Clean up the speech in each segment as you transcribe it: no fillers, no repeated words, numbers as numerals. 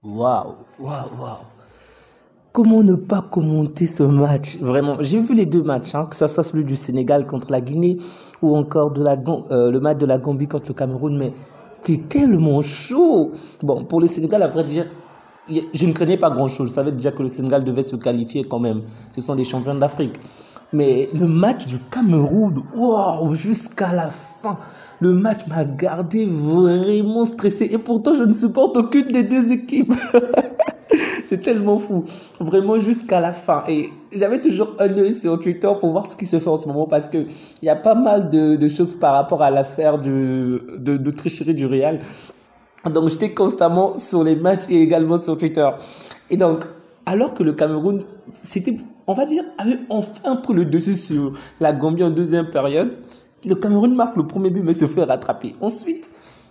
Waouh, waouh, waouh. Comment ne pas commenter ce match? Vraiment, j'ai vu les deux matchs, hein, que ce soit celui du Sénégal contre la Guinée ou encore le match de la Gambie contre le Cameroun, mais c'était tellement chaud. Bon, pour le Sénégal, à vrai dire, je ne connais pas grand-chose. Je savais déjà que le Sénégal devait se qualifier quand même. Ce sont des champions d'Afrique. Mais le match du Cameroun, waouh, jusqu'à la fin, le match m'a gardé vraiment stressé. Et pourtant, je ne supporte aucune des deux équipes. C'est tellement fou. Vraiment jusqu'à la fin. Et j'avais toujours un œil sur Twitter pour voir ce qui se fait en ce moment parce que il y a pas mal de choses par rapport à l'affaire de tricherie du Real. Donc, j'étais constamment sur les matchs et également sur Twitter. Et donc, alors que le Cameroun, on va dire, avait enfin pris le dessus sur la Gambie en deuxième période, le Cameroun marque le premier but mais se fait rattraper. Ensuite,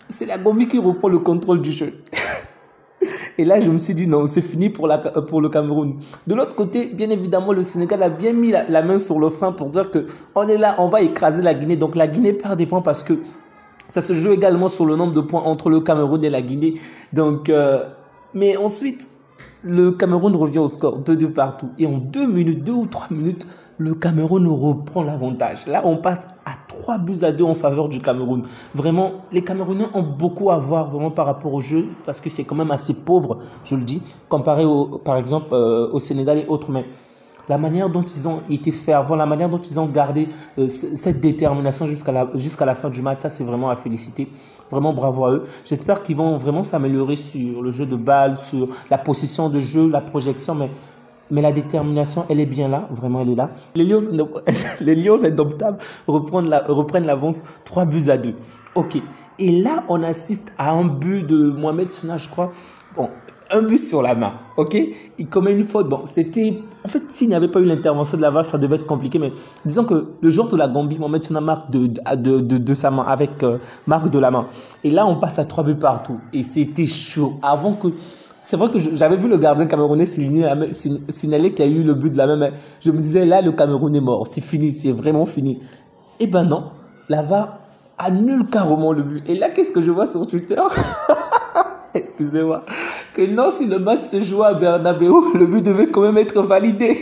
c'est la Gambie qui reprend le contrôle du jeu. Et là, je me suis dit, non, c'est fini pour le Cameroun. De l'autre côté, bien évidemment, le Sénégal a bien mis la main sur le frein pour dire que on est là, on va écraser la Guinée. Donc, la Guinée perd des points parce que ça se joue également sur le nombre de points entre le Cameroun et la Guinée. Donc, mais ensuite, le Cameroun revient au score, 2-2 partout. Et en 2 minutes, 2 ou 3 minutes, le Cameroun reprend l'avantage. Là, on passe à 3-2 en faveur du Cameroun. Vraiment, les Camerounais ont beaucoup à voir vraiment par rapport au jeu, parce que c'est quand même assez pauvre, je le dis, comparé par exemple au Sénégal et autres. Mais la manière dont ils ont été fervents, la manière dont ils ont gardé cette détermination jusqu'à la fin du match, ça c'est vraiment à féliciter. Vraiment bravo à eux. J'espère qu'ils vont vraiment s'améliorer sur le jeu de balle, sur la possession de jeu, la projection, mais la détermination, elle est bien là, vraiment elle est là. Les Lions indomptables reprennent l'avance 3-2. Ok. Et là, on assiste à un but de Mohamed Souna, je crois. Bon, un but sur la main, ok. Il commet une faute. Bon, c'était... En fait, s'il n'y avait pas eu l'intervention de la VAR, ça devait être compliqué. Mais disons que le joueur de la Gambie, Mohamed Souna, marque de sa main, avec marque de la main. Et là, on passe à 3 buts partout. Et c'était chaud. Avant que... C'est vrai que j'avais vu le gardien camerounais signaler qu'il y a eu le but de la main. Mais je me disais, là, le Cameroun est mort. C'est fini. C'est vraiment fini. Eh ben non. La VAR annule carrément le but. Et là, qu'est-ce que je vois sur Twitter? Excusez-moi, que non, si le match se jouait à Bernabeu, le but devait quand même être validé.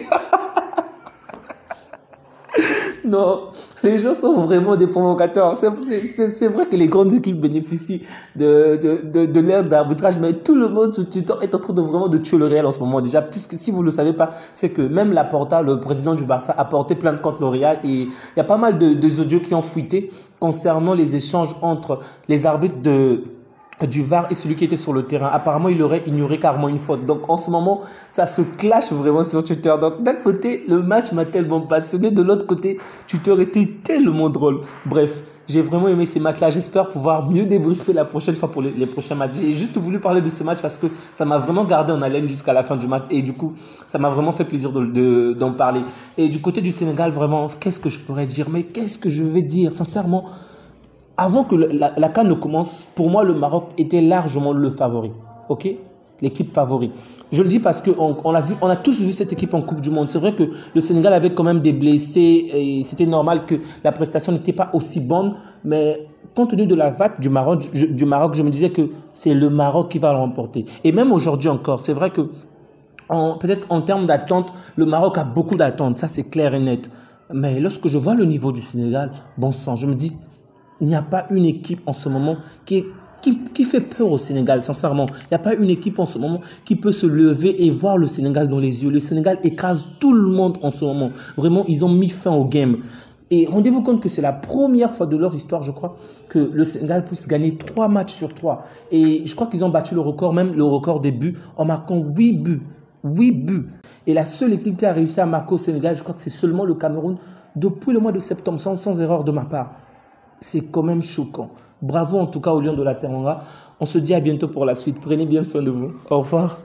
Non, les gens sont vraiment des provocateurs. C'est vrai que les grandes équipes bénéficient de l'ère d'arbitrage, mais tout le monde sur Twitter est en train de tuer le Real en ce moment déjà, puisque si vous ne le savez pas, c'est que même Laporta, le président du Barça, a porté plainte contre le Real et il y a pas mal de audios qui ont fuité concernant les échanges entre les arbitres du VAR et celui qui était sur le terrain. Apparemment, il aurait ignoré carrément une faute. Donc, en ce moment, ça se clash vraiment sur Twitter. Donc, d'un côté, le match m'a tellement passionné. De l'autre côté, Twitter était tellement drôle. Bref, j'ai vraiment aimé ces matchs-là. J'espère pouvoir mieux débriefer la prochaine fois pour les prochains matchs. J'ai juste voulu parler de ce match parce que ça m'a vraiment gardé en haleine jusqu'à la fin du match. Et du coup, ça m'a vraiment fait plaisir d'en parler. Et du côté du Sénégal, vraiment, qu'est-ce que je pourrais dire? Mais qu'est-ce que je vais dire? Sincèrement, avant que la CAN ne commence, pour moi, le Maroc était largement le favori. Ok? L'équipe favori. Je le dis parce que on a tous vu cette équipe en Coupe du Monde. C'est vrai que le Sénégal avait quand même des blessés et c'était normal que la prestation n'était pas aussi bonne. Mais compte tenu de la vague du Maroc, je me disais que c'est le Maroc qui va le remporter. Et même aujourd'hui encore, c'est vrai que peut-être en termes d'attente, le Maroc a beaucoup d'attentes. Ça, c'est clair et net. Mais lorsque je vois le niveau du Sénégal, bon sang, je me dis... Il n'y a pas une équipe en ce moment qui fait peur au Sénégal, sincèrement. Il n'y a pas une équipe en ce moment qui peut se lever et voir le Sénégal dans les yeux. Le Sénégal écrase tout le monde en ce moment. Vraiment, ils ont mis fin au game. Et rendez-vous compte que c'est la première fois de leur histoire, je crois, que le Sénégal puisse gagner 3 matchs sur 3. Et je crois qu'ils ont battu le record, même le record des buts, en marquant 8 buts. 8 buts. Et la seule équipe qui a réussi à marquer au Sénégal, je crois que c'est seulement le Cameroun depuis le mois de septembre, sans erreur de ma part. C'est quand même choquant. Bravo en tout cas aux Lions de la Teranga. On se dit à bientôt pour la suite. Prenez bien soin de vous. Au revoir.